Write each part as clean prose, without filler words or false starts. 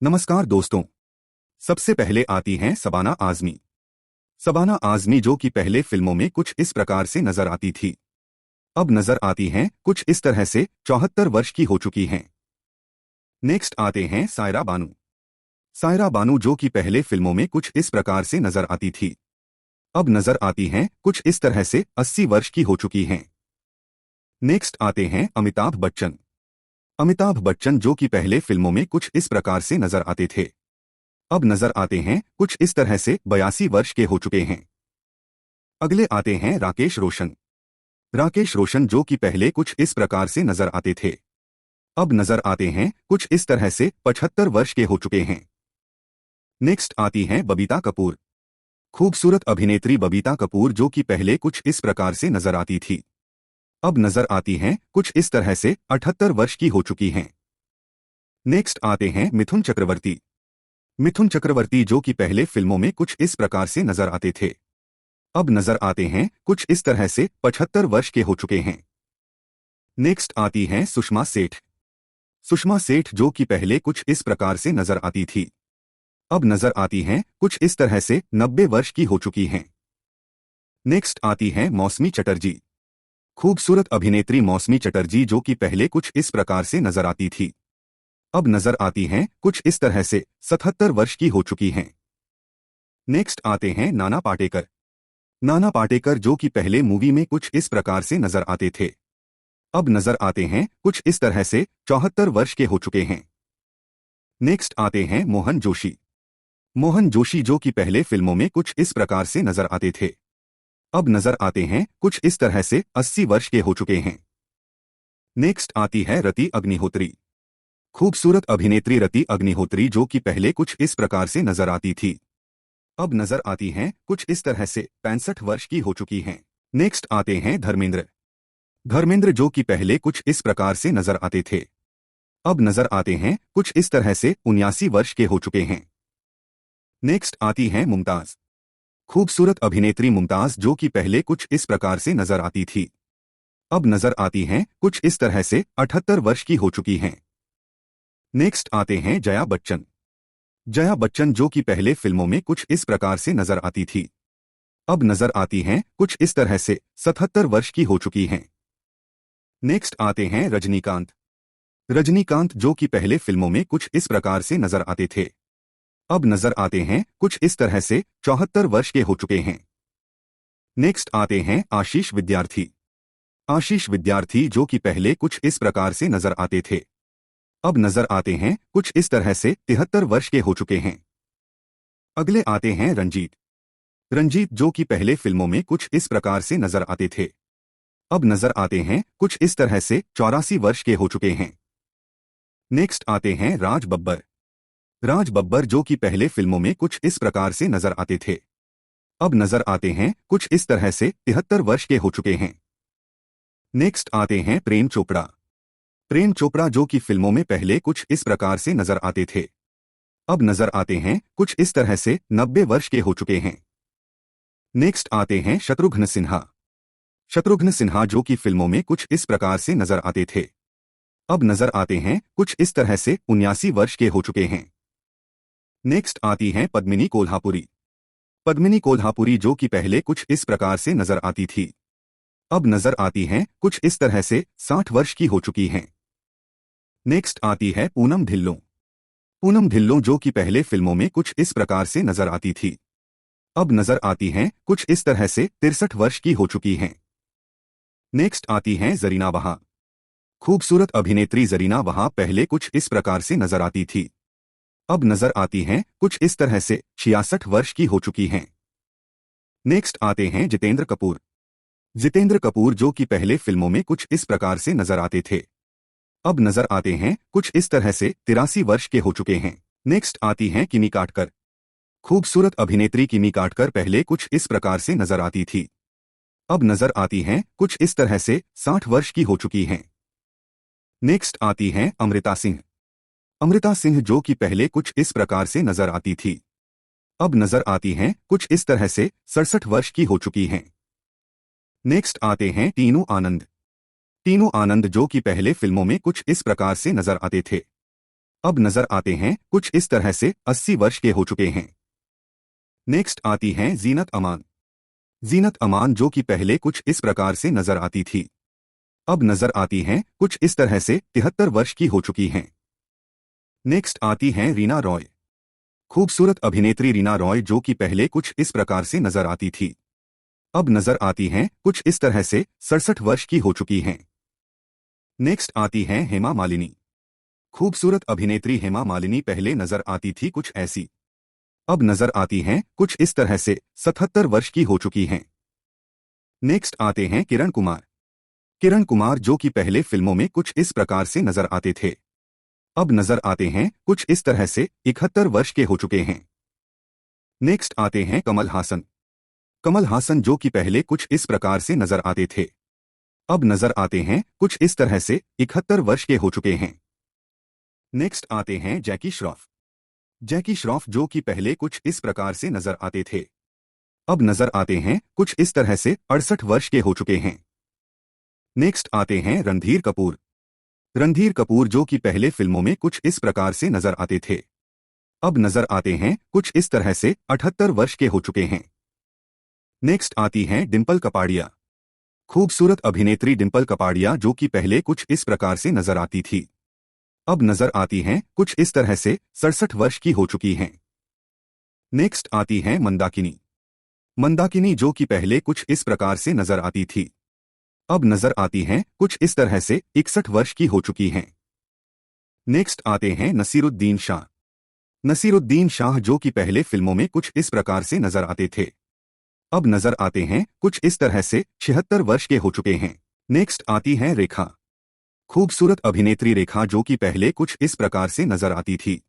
नमस्कार दोस्तों। सबसे पहले आती हैं शबाना आज़मी। शबाना आज़मी जो कि पहले फिल्मों में कुछ इस प्रकार से नजर आती थी, अब नजर आती हैं कुछ इस तरह से। 74 वर्ष की हो चुकी हैं। नेक्स्ट आते हैं सायरा बानू। सायरा बानू जो कि पहले फिल्मों में कुछ इस प्रकार से नजर आती थी, अब नजर आती हैं कुछ इस तरह से। 80 वर्ष की हो चुकी हैं। नेक्स्ट आते हैं अमिताभ बच्चन। अमिताभ बच्चन जो कि पहले फिल्मों में कुछ इस प्रकार से नजर आते थे, अब नजर आते हैं कुछ इस तरह से। 82 वर्ष के हो चुके हैं। अगले आते हैं राकेश रोशन। राकेश रोशन जो कि पहले कुछ इस प्रकार से नजर आते थे, अब नजर आते हैं कुछ इस तरह से। 75 वर्ष के हो चुके हैं। नेक्स्ट आती हैं बबीता कपूर। खूबसूरत अभिनेत्री बबीता कपूर जो कि पहले कुछ इस प्रकार से नजर आती थी, अब नजर आती हैं कुछ इस तरह से। 78 वर्ष की हो चुकी हैं। नेक्स्ट आते हैं मिथुन चक्रवर्ती। मिथुन चक्रवर्ती जो कि पहले फिल्मों में कुछ इस प्रकार से नजर आते थे, अब नजर आते हैं कुछ इस तरह से। 75 वर्ष के हो चुके हैं। नेक्स्ट आती हैं सुषमा सेठ। सुषमा सेठ जो कि पहले कुछ इस प्रकार से नजर आती थी, अब नजर आती हैं कुछ इस तरह से। 90 वर्ष की हो चुकी हैं। नेक्स्ट आती हैं मौसमी चटर्जी। खूबसूरत अभिनेत्री मौसमी चटर्जी जो कि पहले कुछ इस प्रकार से नजर आती थी, अब नजर आती हैं कुछ इस तरह से। 77 वर्ष की हो चुकी हैं। नेक्स्ट आते हैं नाना पाटेकर। नाना पाटेकर जो कि पहले मूवी में कुछ इस प्रकार से नजर आते थे, अब नजर आते हैं कुछ इस तरह से। 74 वर्ष के हो चुके हैं। नेक्स्ट आते हैं मोहन जोशी। मोहन जोशी जो कि पहले फिल्मों में कुछ इस प्रकार से नजर आते थे, अब नजर आते हैं कुछ इस तरह से। 80 वर्ष के हो चुके हैं। नेक्स्ट आती है रति अग्निहोत्री। खूबसूरत अभिनेत्री रति अग्निहोत्री जो कि पहले कुछ इस प्रकार से नजर आती थी, अब नजर आती हैं कुछ इस तरह से। 65 वर्ष की हो चुकी हैं। नेक्स्ट आते हैं धर्मेंद्र। धर्मेंद्र जो कि पहले कुछ इस प्रकार से नजर आते थे, अब नजर आते हैं कुछ इस तरह से। 79 वर्ष के हो चुके हैं। नेक्स्ट आती हैं मुमताज। खूबसूरत अभिनेत्री मुमताज जो कि पहले कुछ इस प्रकार से नजर आती थी, अब नजर आती हैं कुछ इस तरह से। 78 वर्ष की हो चुकी हैं। नेक्स्ट आते हैं जया बच्चन। जया बच्चन जो कि पहले फिल्मों में कुछ इस प्रकार से नजर आती थी, अब नजर आती हैं कुछ इस तरह से। 77 वर्ष की हो चुकी हैं। नेक्स्ट आते हैं रजनीकांत। रजनीकांत जो कि पहले फिल्मों में कुछ इस प्रकार से नजर आते थे, अब नजर आते हैं कुछ इस तरह से। 74 वर्ष के हो चुके हैं। नेक्स्ट आते हैं आशीष विद्यार्थी। आशीष विद्यार्थी जो कि पहले कुछ इस प्रकार से नजर आते थे, अब नजर आते हैं कुछ इस तरह से। 73 वर्ष के हो चुके हैं। अगले आते हैं रंजीत। रंजीत जो कि पहले फिल्मों में कुछ इस प्रकार से नजर आते थे, अब नजर आते हैं कुछ इस तरह से। 84 वर्ष के हो चुके हैं। नेक्स्ट आते हैं राज बब्बर। राज बब्बर जो कि पहले फिल्मों में कुछ इस प्रकार से नजर आते थे, अब नजर आते हैं कुछ इस तरह से। 73 वर्ष के हो चुके हैं। नेक्स्ट आते हैं प्रेम चोपड़ा। प्रेम चोपड़ा जो कि फिल्मों में पहले कुछ इस प्रकार से नजर आते थे, अब नजर आते हैं कुछ इस तरह से। 90 वर्ष के हो चुके हैं। नेक्स्ट आते हैं शत्रुघ्न सिन्हा। शत्रुघ्न सिन्हा जो कि फिल्मों में कुछ इस प्रकार से नजर आते थे, अब नजर आते हैं कुछ इस तरह से। 79 वर्ष के हो चुके हैं। नेक्स्ट आती हैं पद्मिनी कोल्हापुरी। पद्मिनी कोल्हापुरी जो कि पहले कुछ इस प्रकार से नजर आती थी, अब नजर आती हैं कुछ इस तरह से। 60 वर्ष की हो चुकी हैं। नेक्स्ट आती है पूनम ढिल्लों। पूनम ढिल्लों जो कि पहले फिल्मों में कुछ इस प्रकार से नजर आती थी, अब नजर आती हैं कुछ इस तरह से। 63 वर्ष की हो चुकी हैं। नेक्स्ट आती हैं जरीना वहां। खूबसूरत अभिनेत्री जरीना वहां पहले कुछ इस प्रकार से नजर आती थी, अब नजर आती हैं कुछ इस तरह से। 66 वर्ष की हो चुकी हैं। नेक्स्ट आते हैं जितेंद्र कपूर। जितेंद्र कपूर जो कि पहले फिल्मों में कुछ इस प्रकार से नजर आते थे, अब नजर आते हैं कुछ इस तरह से। 83 वर्ष के हो चुके हैं। नेक्स्ट आती हैं किमी काटकर। खूबसूरत अभिनेत्री किमी काटकर पहले कुछ इस प्रकार से नजर आती थी, अब नजर आती हैं कुछ इस तरह से। 60 वर्ष की हो चुकी हैं। नेक्स्ट आती हैं अमृता सिंह। अमृता सिंह जो कि पहले कुछ इस प्रकार से नजर आती थी, अब नजर आती हैं कुछ इस तरह से। 67 वर्ष की हो चुकी हैं। नेक्स्ट आते हैं टीनू आनंद। टीनू आनंद जो कि पहले फिल्मों में कुछ इस प्रकार से नजर आते थे, अब नजर आते हैं कुछ इस तरह से 80 वर्ष के हो चुके हैं। नेक्स्ट आती हैं जीनत अमान। जीनत अमान जो कि पहले कुछ इस प्रकार से नजर आती थी, अब नजर आती हैं कुछ इस तरह से 73 वर्ष की हो चुकी हैं। नेक्स्ट आती हैं रीना रॉय। खूबसूरत अभिनेत्री रीना रॉय जो कि पहले कुछ इस प्रकार से नजर आती थी, अब नजर आती हैं कुछ इस तरह से 67 वर्ष की हो चुकी हैं। नेक्स्ट आती हैं हेमा मालिनी। खूबसूरत अभिनेत्री हेमा मालिनी पहले नजर आती थी कुछ ऐसी, अब नजर आती हैं कुछ इस तरह से 77 वर्ष की हो चुकी हैं। नेक्स्ट आते हैं किरण कुमार। किरण कुमार जो कि पहले फिल्मों में कुछ इस प्रकार से नजर आते थे, अब नजर आते हैं कुछ इस तरह से 71 वर्ष के हो चुके हैं। नेक्स्ट आते हैं कमल हासन। कमल हासन जो कि पहले कुछ इस प्रकार से नजर आते थे, अब नजर आते हैं कुछ इस तरह से 71 वर्ष के हो चुके हैं। नेक्स्ट आते हैं जैकी श्रॉफ। जैकी श्रॉफ जो कि पहले कुछ इस प्रकार से नजर आते थे, अब नजर आते हैं कुछ इस तरह से 68 वर्ष के हो चुके हैं। नेक्स्ट आते हैं रणधीर कपूर। रणधीर कपूर जो कि पहले फिल्मों में कुछ इस प्रकार से नजर आते थे, अब नजर आते हैं कुछ इस तरह से 78 वर्ष के हो चुके हैं। नेक्स्ट आती हैं डिंपल कपाड़िया। खूबसूरत अभिनेत्री डिंपल कपाड़िया जो कि पहले कुछ इस प्रकार से नजर आती थी, अब नजर आती हैं कुछ इस तरह से 67 वर्ष की हो चुकी हैं। नेक्स्ट आती हैं मंदाकिनी। मंदाकिनी जो कि पहले कुछ इस प्रकार से नजर आती थी, अब नजर आती हैं कुछ इस तरह से 61 वर्ष की हो चुकी हैं। नेक्स्ट आते हैं नसीरुद्दीन शाह। नसीरुद्दीन शाह जो कि पहले फिल्मों में कुछ इस प्रकार से नजर आते थे, अब नजर आते हैं कुछ इस तरह से 76 वर्ष के हो चुके हैं। नेक्स्ट आती हैं रेखा। खूबसूरत अभिनेत्री रेखा जो कि पहले कुछ इस प्रकार से नजर आती थी,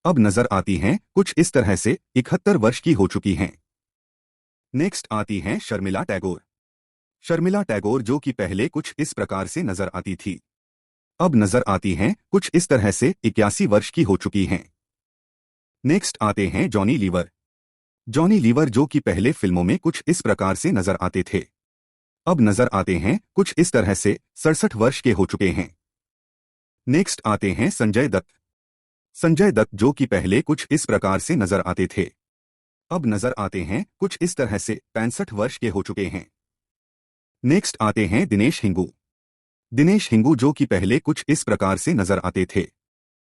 अब नजर आती हैं कुछ इस तरह से 71 वर्ष की हो चुकी हैं। नेक्स्ट आती हैं शर्मिला टैगोर। शर्मिला टैगोर जो कि पहले कुछ इस प्रकार से नजर आती थी, अब नजर आती हैं कुछ इस तरह से 81 वर्ष की हो चुकी हैं। नेक्स्ट आते हैं जॉनी लीवर। जॉनी लीवर जो कि पहले फिल्मों में कुछ इस प्रकार से नजर आते थे, अब नजर आते हैं कुछ इस तरह से 67 वर्ष के हो चुके हैं। नेक्स्ट आते हैं संजय दत्त। संजय दत्त जो कि पहले कुछ इस प्रकार से नजर आते थे, अब नजर आते हैं कुछ इस तरह से 65 वर्ष के हो चुके हैं। नेक्स्ट आते हैं दिनेश हिंगू। दिनेश हिंगू जो कि पहले कुछ इस प्रकार से नजर आते थे,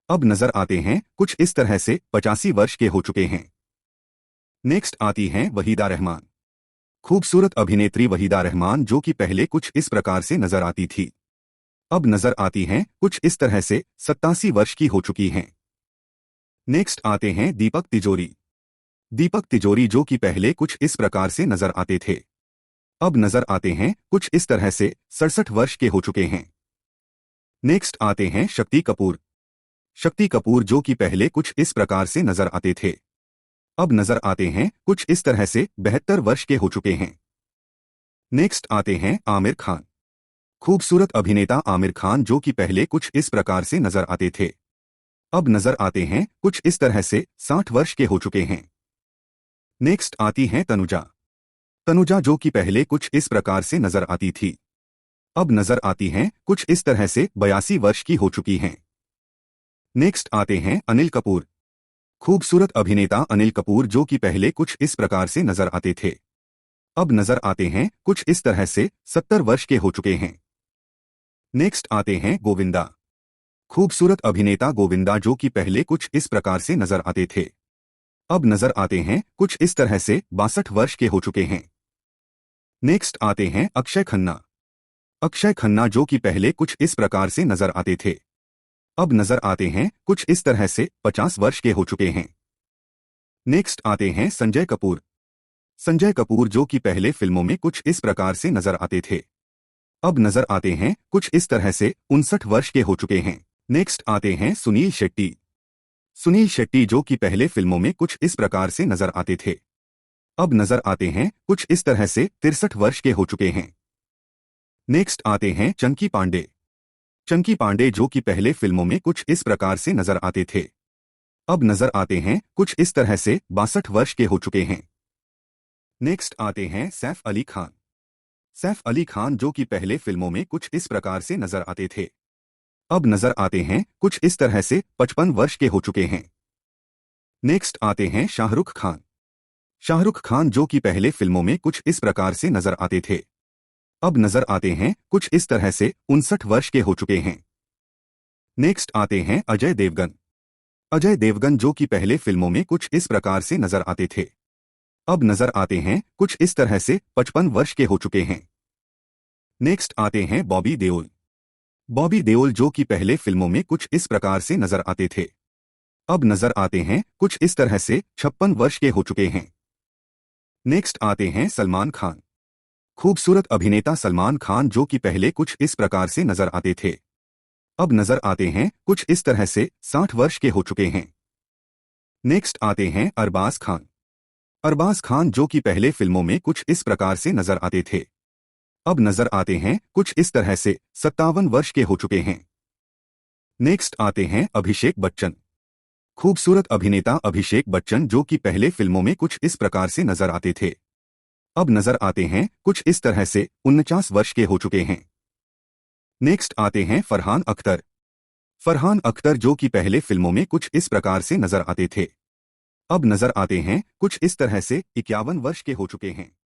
अब नजर आते हैं कुछ इस तरह से 85 वर्ष के हो चुके हैं। नेक्स्ट आती हैं वहीदा रहमान। खूबसूरत अभिनेत्री वहीदा रहमान जो कि पहले कुछ इस प्रकार से नजर आती थी, अब नजर आती हैं कुछ इस तरह से 87 वर्ष की हो चुकी हैं। नेक्स्ट आते हैं दीपक तिजोरी। दीपक तिजोरी जो कि पहले कुछ इस प्रकार से नजर आते थे, अब नजर आते हैं कुछ इस तरह से 67 वर्ष के हो चुके हैं। नेक्स्ट आते हैं शक्ति कपूर। शक्ति कपूर जो कि पहले कुछ इस प्रकार से नजर आते थे, अब नजर आते हैं कुछ इस तरह से 72 वर्ष के हो चुके हैं। नेक्स्ट आते हैं आमिर खान। खूबसूरत अभिनेता आमिर खान जो कि पहले कुछ इस प्रकार से नजर आते थे, अब नजर आते हैं कुछ इस तरह से 60 वर्ष के हो चुके हैं। नेक्स्ट आती हैं तनुजा। तनुजा जो कि पहले कुछ इस प्रकार से नजर आती थी, अब नजर आती हैं कुछ इस तरह से 82 वर्ष की हो चुकी हैं। नेक्स्ट आते हैं अनिल कपूर। खूबसूरत अभिनेता अनिल कपूर जो कि पहले कुछ इस प्रकार से नजर आते थे, अब नजर आते हैं कुछ इस तरह से 70 वर्ष के हो चुके हैं। नेक्स्ट आते हैं गोविंदा। खूबसूरत अभिनेता गोविंदा जो कि पहले कुछ इस प्रकार से नजर आते थे, अब नजर आते हैं कुछ इस तरह से 62 वर्ष के हो चुके हैं। नेक्स्ट आते हैं अक्षय खन्ना। अक्षय खन्ना जो कि पहले कुछ इस प्रकार से नजर आते थे, अब नजर आते हैं कुछ इस तरह से 50 वर्ष के हो चुके हैं। नेक्स्ट आते हैं संजय कपूर। संजय कपूर जो कि पहले फिल्मों में कुछ इस प्रकार से नजर आते थे, अब नजर आते हैं कुछ इस तरह से 59 वर्ष के हो चुके हैं। नेक्स्ट आते हैं सुनील शेट्टी। सुनील शेट्टी जो कि पहले फिल्मों में कुछ इस प्रकार से नजर आते थे, अब नजर आते हैं कुछ इस तरह से 63 वर्ष के हो चुके हैं। नेक्स्ट आते हैं चंकी पांडे। चंकी पांडे जो कि पहले फिल्मों में कुछ इस प्रकार से नजर आते थे, अब नजर आते हैं कुछ इस तरह से 62 वर्ष के हो चुके हैं। नेक्स्ट आते हैं सैफ अली खान। सैफ अली खान जो कि पहले फिल्मों में कुछ इस प्रकार से नजर आते थे, अब नजर आते हैं कुछ इस तरह से 55 वर्ष के हो चुके हैं। नेक्स्ट आते हैं शाहरुख खान। शाहरुख खान जो कि पहले फिल्मों में कुछ इस प्रकार से नजर आते थे, अब नजर आते हैं कुछ इस तरह से 59 वर्ष के हो चुके हैं। नेक्स्ट आते हैं अजय देवगन। अजय देवगन जो कि पहले फिल्मों में कुछ इस प्रकार से नजर आते थे, अब नजर आते हैं कुछ इस तरह से 55 वर्ष के हो चुके हैं। नेक्स्ट आते हैं बॉबी देओल। बॉबी देओल जो कि पहले फिल्मों में कुछ इस प्रकार से नजर आते थे, अब नजर आते हैं कुछ इस तरह से 56 वर्ष के हो चुके हैं। नेक्स्ट आते हैं सलमान खान। खूबसूरत अभिनेता सलमान खान जो कि पहले कुछ इस प्रकार से नजर आते थे, अब नजर आते हैं कुछ इस तरह से 60 वर्ष के हो चुके हैं। नेक्स्ट आते हैं अरबाज खान। अरबाज खान जो कि पहले फिल्मों में कुछ इस प्रकार से नजर आते थे, अब नजर आते हैं कुछ इस तरह से 57 वर्ष के हो चुके हैं। नेक्स्ट आते हैं अभिषेक बच्चन। खूबसूरत अभिनेता अभिषेक बच्चन जो कि पहले फिल्मों में कुछ इस प्रकार से नजर आते थे, अब नजर आते हैं कुछ इस तरह से 49 वर्ष के हो चुके हैं। नेक्स्ट आते हैं फरहान अख्तर। फरहान अख्तर जो कि पहले फिल्मों में कुछ इस प्रकार से नजर आते थे, अब नजर आते हैं कुछ इस तरह से 51 वर्ष के हो चुके हैं।